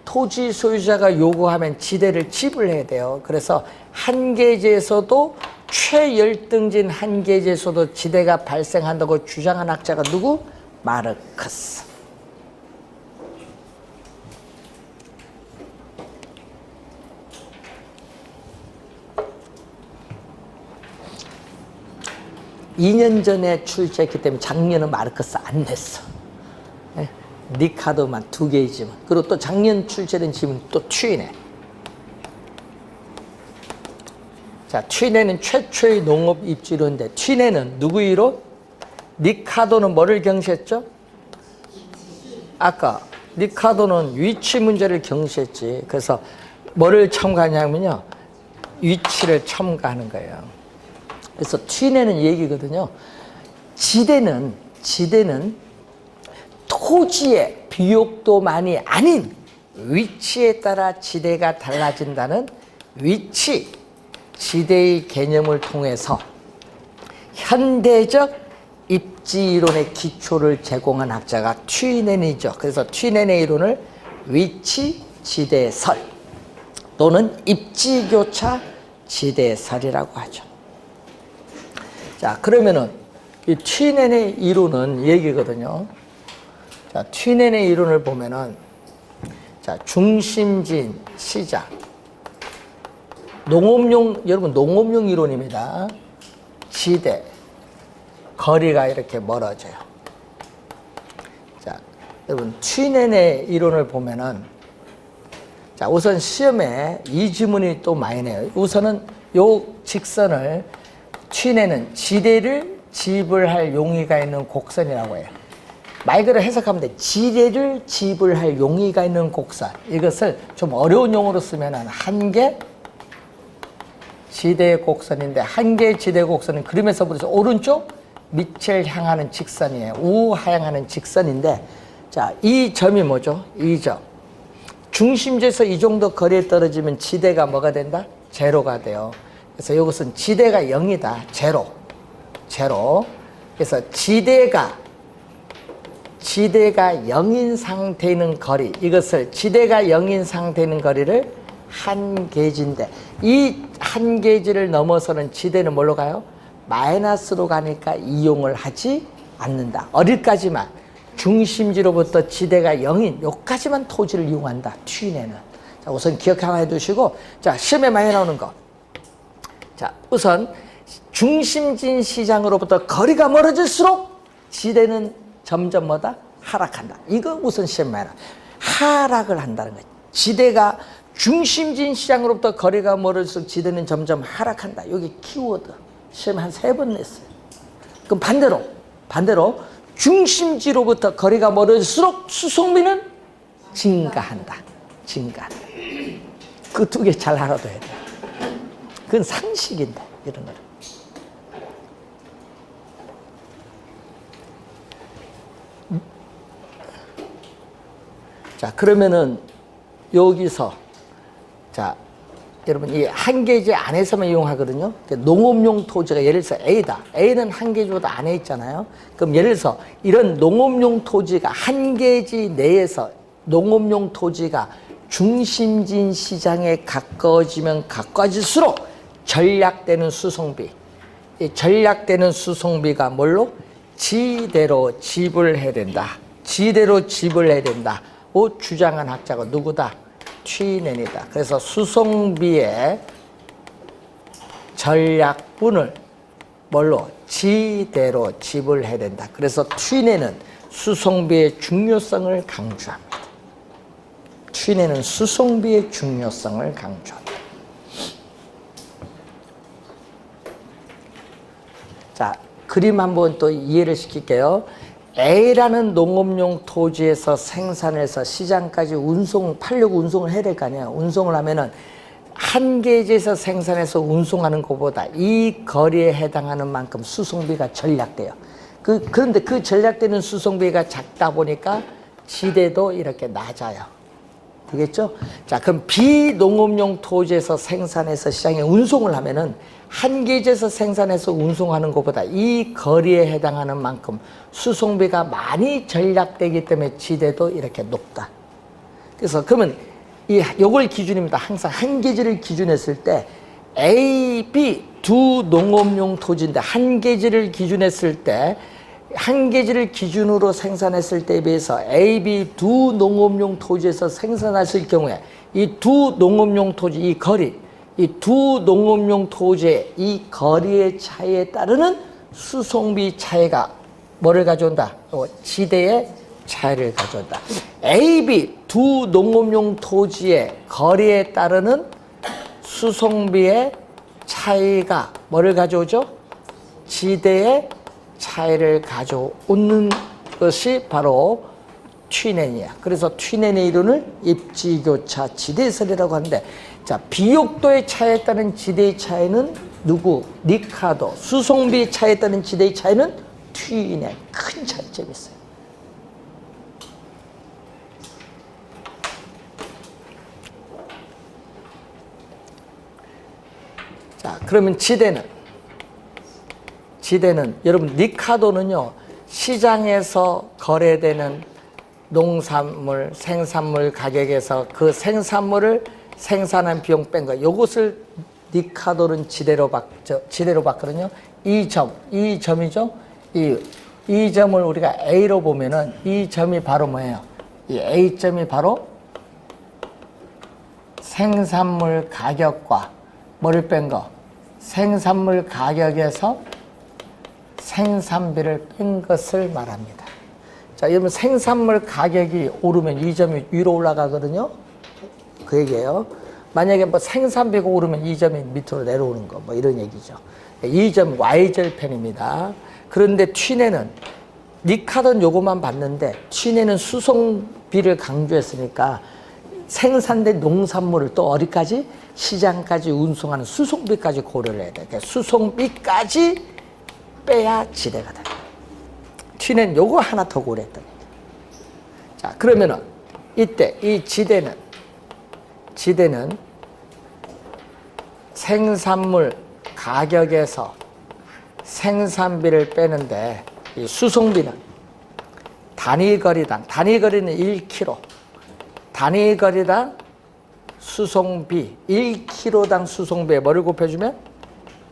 토지 소유자가 요구하면 지대를 지불해야 돼요. 그래서 한계지에서도 최열등진 한계지에서도 지대가 발생한다고 주장한 학자가 누구? 마르크스. (2년) 전에 출제했기 때문에 작년은 마르크스 안 냈어. 리카도만 2개이지만. 그리고 또 작년 출제된 지문 또 튀네. 자, 튀네는 최초의 농업 입지론인데, 튀네는 누구 이론? 리카도는 뭐를 경시했죠? 아까 리카도는 위치 문제를 경시했지. 그래서 뭐를 첨가하냐면요, 위치를 첨가하는 거예요. 그래서 튀네는 얘기거든요. 지대는 토지의 비옥도만이 아닌 위치에 따라 지대가 달라진다는 위치, 지대의 개념을 통해서 현대적 입지이론의 기초를 제공한 학자가 튀넨이죠. 그래서 튀넨의 이론을 위치 지대설 또는 입지교차 지대설이라고 하죠. 자, 그러면은 이 튀넨의 이론은 얘기거든요. 자, 튀넨의 이론을 보면은, 자, 중심진 시장. 여러분, 농업용 이론입니다. 지대. 거리가 이렇게 멀어져요. 자, 여러분, 튀넨의 이론을 보면은, 자, 우선 시험에 이 지문이 또 많이 내요. 우선은 요 직선을 튀넨은 지대를 지불할 용의가 있는 곡선이라고 해요. 말 그대로 해석하면 돼. 지대를 지불할 용의가 있는 곡선. 이것을 좀 어려운 용어로 쓰면 한계 지대 곡선인데, 한계 지대 곡선은 그림에서 보면서 오른쪽 밑을 향하는 직선이에요. 우하향하는 직선인데, 자, 이 점이 뭐죠? 이 점. 중심지에서 이 정도 거리에 떨어지면 지대가 뭐가 된다? 제로가 돼요. 그래서 이것은 지대가 0이다. 제로. 그래서 지대가 0인 상태에 있는 거리, 이것을 지대가 0인 상태에 있는 거리를 한계지인데, 이 한계지를 넘어서는 지대는 뭘로 가요? 마이너스로 가니까 이용을 하지 않는다. 어디까지만? 중심지로부터 지대가 0인 여기까지만 토지를 이용한다. 튀네는. 자, 우선 기억 하나 해두시고, 자, 시험에 많이 나오는 거. 자, 우선 중심진 시장으로부터 거리가 멀어질수록 지대는 점점 뭐다? 하락한다. 이거 우선 시험에 많이 나와. 하락을 한다는 거지. 지대가 중심진 시장으로부터 거리가 멀어질수록 지대는 점점 하락한다. 여기 키워드. 시험에 한 3번 냈어요. 그럼 반대로 중심지로부터 거리가 멀어질수록 수송비는 증가한다. 그 2개 잘 알아둬야 돼. 그건 상식인데, 이런 거. 자, 그러면은 여기서 자 여러분 이 한계지 안에서만 이용하거든요. 농업용 토지가 예를 들어서 A다. A는 한계지보다 안에 있잖아요. 그럼 예를 들어서 이런 농업용 토지가 한계지 내에서 농업용 토지가 중심진 시장에 가까워지면 가까워질수록 전략되는 수송비. 이 전략되는 수송비가 뭘로? 지대로 지불해야 된다. 지대로 지불해야 된다. 주장한 학자가 누구다? 튀넨이다. 그래서 수송비의 전략분을 뭘로? 지대로 지불해야 된다. 그래서 튀넨은 수송비의 중요성을 강조합니다. 튀넨은 수송비의 중요성을 강조합니다. 자, 그림 한번 또 이해를 시킬게요. A라는 농업용 토지에서 생산해서 시장까지 팔려고 운송을 해야 될 거 아니에요. 운송을 하면은 한계지에서 생산해서 운송하는 것보다 이 거리에 해당하는 만큼 수송비가 전략돼요. 그런데 그 전략되는 수송비가 작다 보니까 지대도 이렇게 낮아요. 되겠죠? 자, 그럼 비농업용 토지에서 생산해서 시장에 운송을 하면은 한계지에서 생산해서 운송하는 것보다 이 거리에 해당하는 만큼 수송비가 많이 전략되기 때문에 지대도 이렇게 높다. 그래서 그러면 요걸 기준입니다. 항상 한계지를 기준했을 때 A, B 두 농업용 토지인데 한계지를 기준했을 때 한계지를 기준으로 생산했을 때에 비해서 A, B 두 농업용 토지에서 생산했을 경우에 이 두 농업용 토지 이 거리 이 두 농업용 토지의 이 거리의 차이에 따르는 수송비 차이가 뭐를 가져온다? 지대의 차이를 가져온다. A, B 두 농업용 토지의 거리에 따르는 수송비의 차이가 뭐를 가져오죠? 지대의 차이를 가져오는 것이 바로 튀넨이야. 그래서 튀넨의 이론을 입지교차 지대설이라고 하는데, 자, 비옥도의 차이에 따른 지대의 차이는 누구? 리카도. 수송비의 차이에 따른 지대의 차이는 튀넨. 큰 차이점이 있어요. 자, 그러면 지대는 여러분 리카도는요, 시장에서 거래되는 농산물, 생산물 가격에서 그 생산물을 생산한 비용 뺀 거, 요것을 리카도는 지대로 봤거든요. 이 점이죠. 이 점을 우리가 A로 보면은 이 점이 바로 뭐예요? 이 A점이 바로 생산물 가격과 뭐를 뺀 거? 생산물 가격에서 생산비를 뺀 것을 말합니다. 자, 여러분 생산물 가격이 오르면 이 점이 위로 올라가거든요. 그 얘기예요. 만약에 뭐 생산비가 오르면 이 점이 밑으로 내려오는 거, 뭐 이런 얘기죠. 이 점 Y절편입니다. 그런데 튀넨은 리카도는 요것만 봤는데 튀넨은 수송비를 강조했으니까 생산된 농산물을 또 어디까지? 시장까지 운송하는 수송비까지 고려를 해야 돼. 그러니까 수송비까지 빼야 지대가 돼. 튀넨 요거 하나 더 고려했던 얘기. 자, 그러면은 이때 이 지대는 생산물 가격에서 생산비를 빼는데 이 수송비는 단위거리는 1kg, 단위거리당 수송비 1kg당 수송비에 뭐를 곱해주면?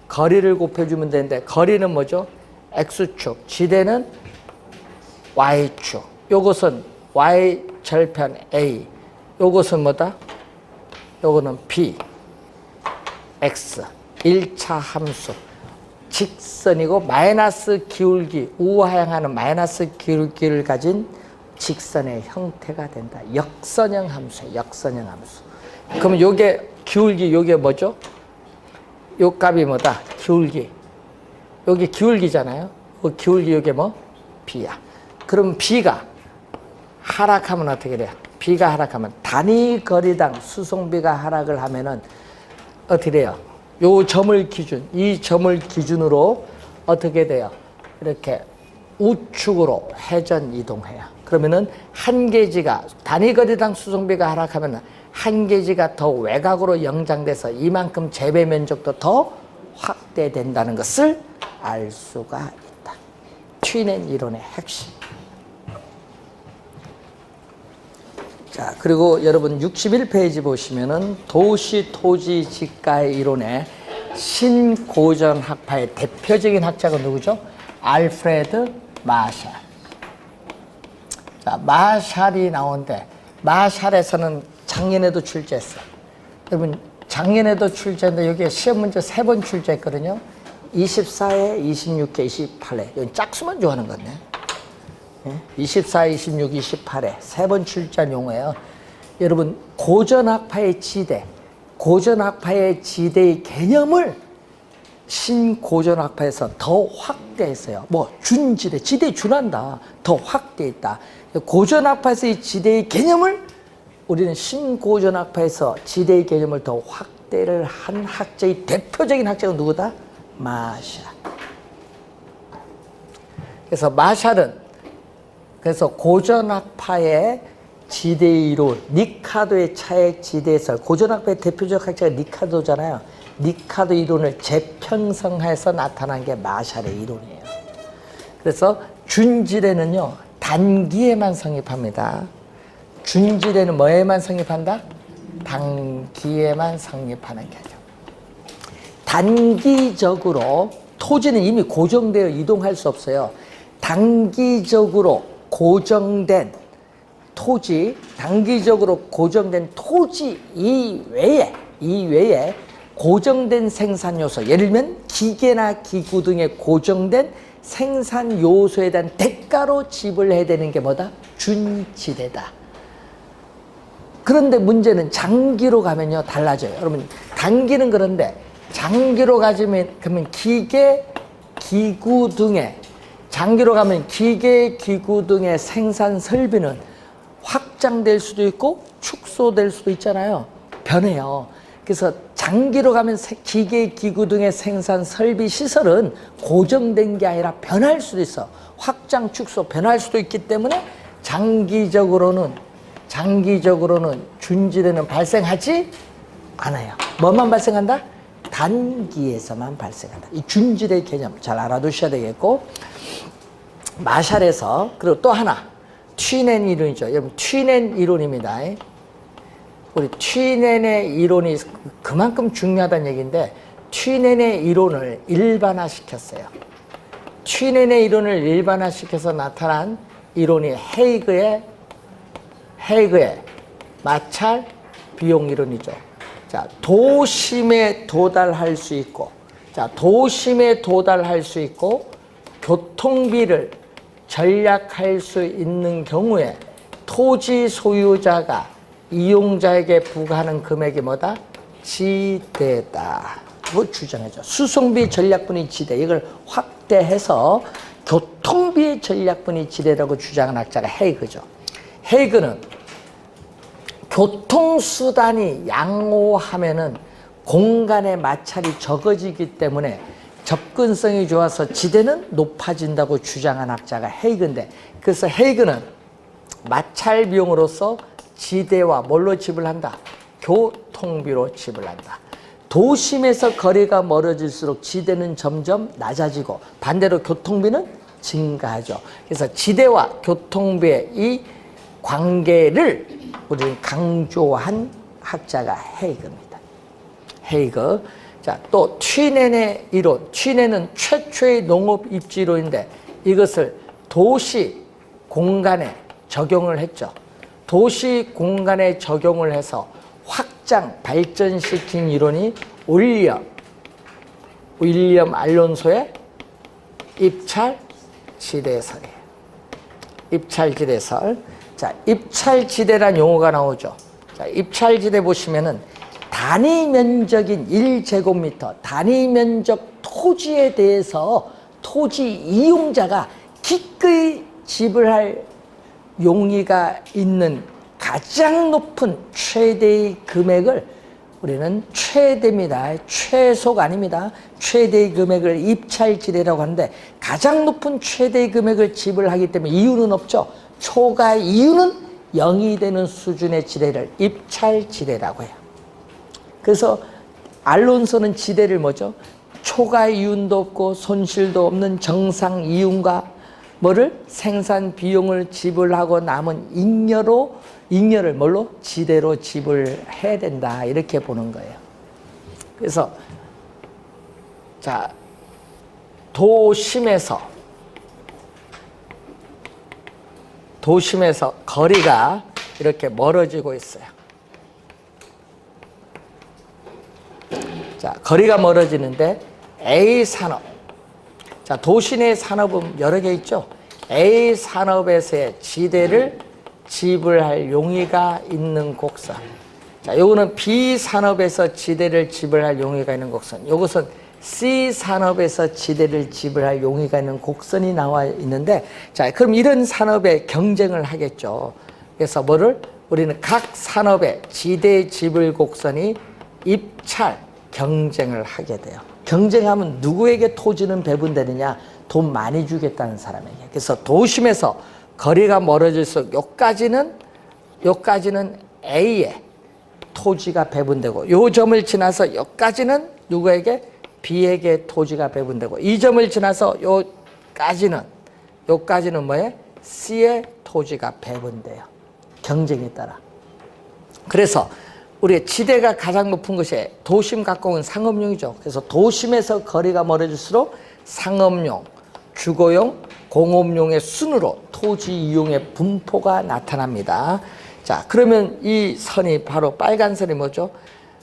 거리를 곱해주면 되는데, 거리는 뭐죠? X축, 지대는 Y축. 요것은 Y절편 A, 요것은 뭐다? 요거는 B, X, 1차 함수. 직선이고 마이너스 기울기, 우하향하는 마이너스 기울기를 가진 직선의 형태가 된다. 역선형 함수예요. 역선형 함수. 그러면 요게 기울기, 요게 뭐죠? 요 값이 뭐다? 기울기. 요게 기울기잖아요. 그 기울기 요게 뭐? B야. 그럼 B가 하락하면 어떻게 돼요? B가 하락하면 단위 거리당 수송비가 하락을 하면은 어떻게 돼요? 요 점을 이 점을 기준으로 어떻게 돼요? 이렇게 우측으로 회전 이동해요. 그러면은 한계지가 단위 거리당 수송비가 하락하면 한계지가 더 외곽으로 연장돼서 이만큼 재배 면적도 더 확대된다는 것을 알 수가 있다. 튀낸 이론의 핵심. 자, 그리고 여러분 61페이지 보시면은 도시 토지 지가의 이론의 신고전 학파의 대표적인 학자가 누구죠? 알프레드 마샬. 자, 마샬이 나오는데 마샬에서는 작년에도 출제했어. 여러분 작년에도 출제했는데 여기에 시험 문제 3번 출제했거든요. 24회, 26회, 28회. 이건 짝수만 좋아하는 건데. 24, 26, 28회 3번 출제한 용어예요. 여러분 고전학파의 지대, 고전학파의 지대의 개념을 신고전학파에서 더 확대했어요. 뭐 준지대, 지대에 준한다. 더 확대했다. 고전학파에서의 지대의 개념을 우리는 신고전학파에서 지대의 개념을 더 확대를 한 학자의 대표적인 학자가 누구다? 마샬. 그래서 마샬은 그래서 고전학파의 지대의 이론, 니카도의 차액 지대에서 고전학파의 대표적 학자가 니카도잖아요. 니카도 이론을 재편성해서 나타난 게 마샬의 이론이에요. 그래서 준지대는요, 단기에만 성립합니다. 준지대는 뭐에만 성립한다? 단기에만 성립하는 개념. 단기적으로 토지는 이미 고정되어 이동할 수 없어요. 단기적으로 고정된 토지, 단기적으로 고정된 토지 이외에 고정된 생산 요소, 예를 들면 기계나 기구 등의 고정된 생산 요소에 대한 대가로 지불해야 되는 게 뭐다? 준지대다. 그런데 문제는 장기로 가면요 달라져요. 여러분 단기는 그런데 장기로 가면 그러면 기계, 기구 등의 장기로 가면 기계, 기구 등의 생산 설비는 확장될 수도 있고 축소될 수도 있잖아요. 변해요. 그래서 장기로 가면 기계, 기구 등의 생산 설비 시설은 고정된 게 아니라 변할 수도 있어. 확장, 축소, 변할 수도 있기 때문에 장기적으로는 준지대는 발생하지 않아요. 뭐만 발생한다? 단기에서만 발생한다. 이 준지대 개념 잘 알아두셔야 되겠고, 마샬에서 그리고 또 하나 튀넨 이론이죠. 여러분 튀넨 이론입니다. 우리 튀넨의 이론이 그만큼 중요하다는 얘기인데 튀넨의 이론을 일반화시켰어요. 튀넨의 이론을 일반화시켜서 나타난 이론이 헤이그의 마찰 비용 이론이죠. 자, 도심에 도달할 수 있고, 교통비를 절약할 수 있는 경우에 토지 소유자가 이용자에게 부과하는 금액이 뭐다? 지대다. 그걸 주장하죠. 수송비 전략분이 지대. 이걸 확대해서 교통비의 전략분이 지대라고 주장한 학자가 헤이그죠. 헤이그는 교통수단이 양호하면은 공간의 마찰이 적어지기 때문에 접근성이 좋아서 지대는 높아진다고 주장한 학자가 헤이그인데, 그래서 헤이그는 마찰 비용으로서 지대와 뭘로 지불한다? 교통비로 지불한다. 도심에서 거리가 멀어질수록 지대는 점점 낮아지고 반대로 교통비는 증가하죠. 그래서 지대와 교통비의 이 관계를 우리는 강조한 학자가 헤이그입니다. 헤이그. 자, 또 튀넨의 이론. 튀넨은 최초의 농업 입지론인데 이것을 도시 공간에 적용을 했죠. 도시 공간에 적용을 해서 확장, 발전시킨 이론이 윌리엄 알론소의 입찰지대설이에요. 입찰지대설. 자, 입찰지대란 용어가 나오죠. 자, 입찰지대 보시면은 단위 면적인 1제곱미터, 단위 면적 토지에 대해서 토지 이용자가 기꺼이 지불할 용의가 있는 가장 높은 최대의 금액을 우리는 최대입니다. 최소가 아닙니다. 최대의 금액을 입찰지대라고 하는데 가장 높은 최대의 금액을 지불하기 때문에 이유는 없죠. 초과 이유는 0이 되는 수준의 지대를 입찰지대라고 해요. 그래서 알론소는 지대를 뭐죠? 초과 이윤도 없고 손실도 없는 정상 이윤과 뭐를 생산 비용을 지불하고 남은 잉여를 뭘로? 지대로 지불해야 된다, 이렇게 보는 거예요. 그래서 자, 도심에서 거리가 이렇게 멀어지고 있어요. 자, 거리가 멀어지는데 A 산업, 자, 도시 내 산업은 여러 개 있죠. A 산업에서의 지대를 지불할 용의가 있는 곡선. 자, 요거는 B 산업에서 지대를 지불할 용의가 있는 곡선. 요것은 C 산업에서 지대를 지불할 용의가 있는 곡선이 나와 있는데, 자, 그럼 이런 산업에 경쟁을 하겠죠. 그래서 우리는 각 산업의 지대 지불 곡선이 입찰 경쟁을 하게 돼요. 경쟁하면 누구에게 토지는 배분되느냐? 돈 많이 주겠다는 사람에게. 그래서 도심에서 거리가 멀어질수록 요까지는 A에 토지가 배분되고, 요 점을 지나서 요까지는 누구에게? B에게 토지가 배분되고, 이 점을 지나서 요까지는 뭐예요? C에 토지가 배분돼요. 경쟁에 따라. 그래서 우리의 지대가 가장 높은 것이 도심 가까운 상업용이죠. 그래서 도심에서 거리가 멀어질수록 상업용, 주거용, 공업용의 순으로 토지 이용의 분포가 나타납니다. 자, 그러면 이 선이 바로 빨간 선이 뭐죠?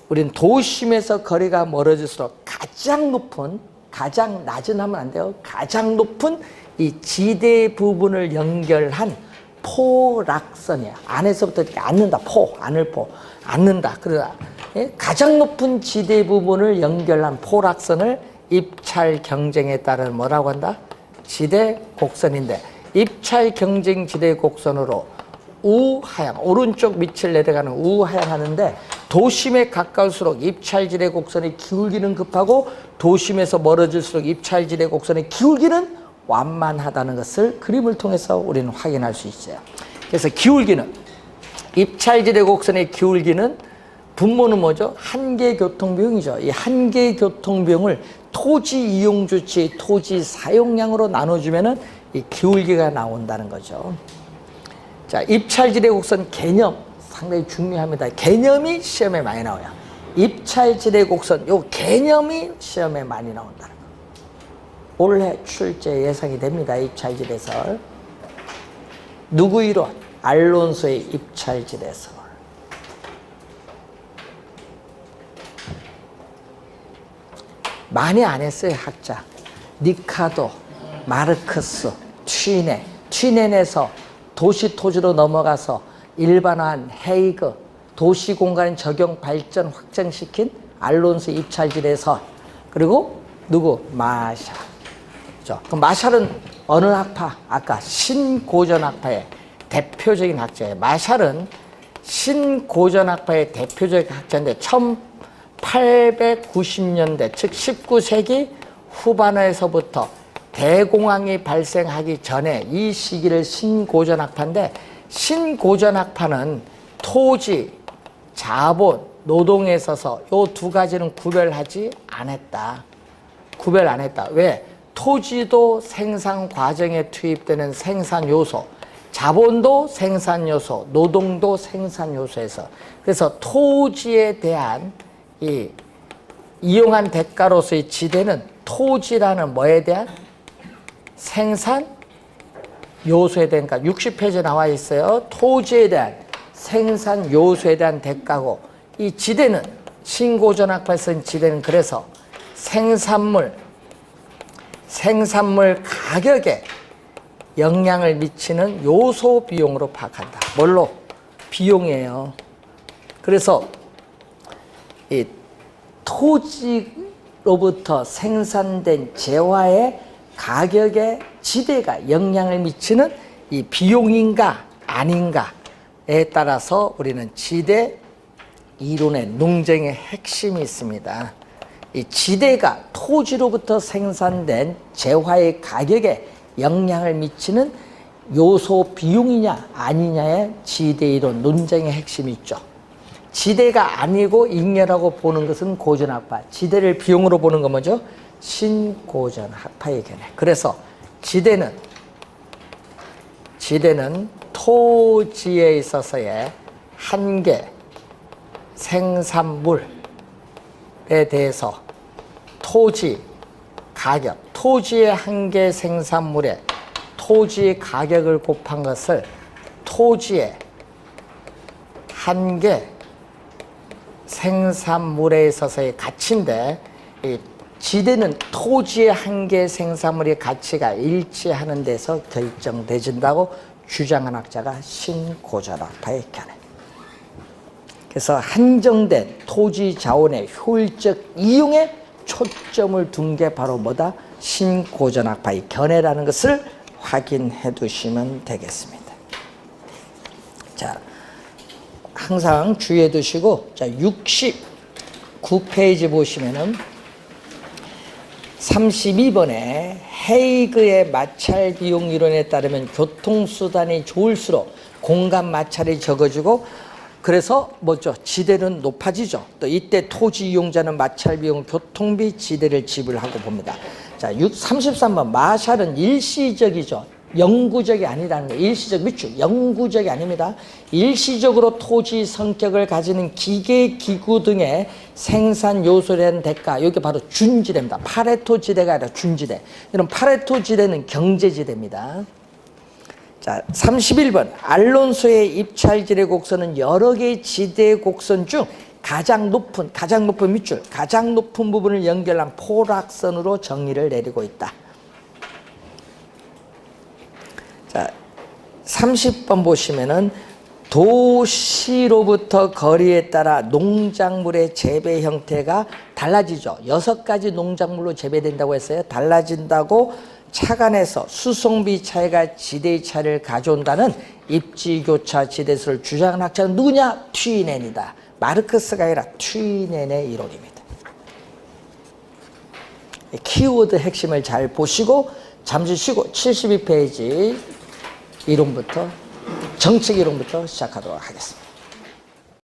우린 도심에서 거리가 멀어질수록 가장 낮은 하면 안 돼요. 가장 높은 이 지대 부분을 연결한 포락선이야. 안에서부터 이렇게 앉는다. 앉는다. 그러다 가장 높은 지대 부분을 연결한 포락선을 입찰 경쟁에 따른 뭐라고 한다? 지대 곡선인데, 입찰 경쟁 지대 곡선으로 우하향, 오른쪽 밑을 내려가는 우하향 하는데, 도심에 가까울수록 입찰 지대 곡선의 기울기는 급하고 도심에서 멀어질수록 입찰 지대 곡선의 기울기는 완만하다는 것을 그림을 통해서 우리는 확인할 수 있어요. 그래서 입찰 지대 곡선의 기울기는 분모는 뭐죠? 한계교통비용이죠. 이 한계교통비용을 토지 이용 주치, 토지 사용량으로 나눠주면은 이 기울기가 나온다는 거죠. 자, 입찰지대 곡선 개념 상당히 중요합니다. 개념이 시험에 많이 나와요. 입찰지대 곡선, 요 개념이 시험에 많이 나온다는 거. 올해 출제 예상이 됩니다. 입찰지대설. 누구 이론? 알론소의 입찰지대설. 많이 안 했어요, 학자. 니카도, 마르크스, 튀넨에서 도시 토지로 넘어가서 일반화한 헤이그, 도시 공간 적용 발전 확장시킨 알론소 입찰지대설. 그리고 누구? 마샬. 그럼 마샬은 어느 학파? 아까 신고전학파의 대표적인 학자예요. 마샬은 신고전학파의 대표적인 학자인데 1890년대, 즉 19세기 후반에서부터 대공황이 발생하기 전에 이 시기를 신고전학파인데, 신고전학파는 토지, 자본, 노동에 있어서 이 두 가지는 구별하지 않았다. 구별 안 했다. 왜? 토지도 생산 과정에 투입되는 생산 요소, 자본도 생산 요소, 노동도 생산 요소에서, 그래서 토지에 대한 이용한 대가로서의 지대는 토지라는 뭐에 대한? 생산 요소에 대한, 그러니까 60페이지에 나와 있어요. 토지에 대한 생산 요소에 대한 대가고, 이 지대는, 신고전학파에 쓴 지대는 그래서 생산물 가격에 영향을 미치는 요소 비용으로 파악한다. 뭘로? 비용이에요. 그래서 이 토지로부터 생산된 재화의 가격에 지대가 영향을 미치는 이 비용인가 아닌가에 따라서 우리는 지대 이론의 논쟁의 핵심이 있습니다. 이 지대가 토지로부터 생산된 재화의 가격에 영향을 미치는 요소 비용이냐 아니냐의 지대 이론 논쟁의 핵심이 있죠. 지대가 아니고 잉여라고 보는 것은 고전학파, 지대를 비용으로 보는 건 뭐죠? 신고전학파의 견해. 그래서 지대는 토지에 있어서의 한계 생산물에 대해서 토지 가격, 토지의 한계 생산물에 토지 가격을 곱한 것을 토지의 한계 생산물에 있어서의 가치인데, 이 지대는 토지의 한계 생산물의 가치가 일치하는 데서 결정되진다고 주장한 학자가 신고전학파의 견해. 그래서 한정된 토지 자원의 효율적 이용에 초점을 둔 게 바로 뭐다? 신고전학파의 견해라는 것을 확인해 두시면 되겠습니다. 자, 항상 주의해 두시고, 자, 69페이지 보시면은 32번에 헤이그의 마찰 비용 이론에 따르면 교통수단이 좋을수록 공간 마찰이 적어지고, 그래서 뭐죠? 지대는 높아지죠. 또 이때 토지 이용자는 마찰 비용, 교통비, 지대를 지불하고 봅니다. 자, 33번 마샬은 일시적이죠. 영구적이 아니라는 거예요. 일시적 밑줄, 영구적이 아닙니다. 일시적으로 토지 성격을 가지는 기계, 기구 등의 생산 요소라는 대가, 여기 바로 준지대입니다. 파레토 지대가 아니라 준지대. 이런 파레토 지대는 경제지대입니다. 자, 31번 알론소의 입찰지대 곡선은 여러 개의 지대 곡선 중 가장 높은 밑줄, 가장 높은 부분을 연결한 포락선으로 정의를 내리고 있다. 자, 30번 보시면은 도시로부터 거리에 따라 농작물의 재배 형태가 달라지죠. 6가지 농작물로 재배된다고 했어요. 달라진다고 착안해서 수송비 차이가 지대의 차이를 가져온다는 입지교차 지대수를 주장한 학자는 누구냐? 튀넨이다. 마르크스가 아니라 튀넨의 이론입니다. 키워드 핵심을 잘 보시고 잠시 쉬고 72페이지 이론부터, 정책 이론부터 시작하도록 하겠습니다.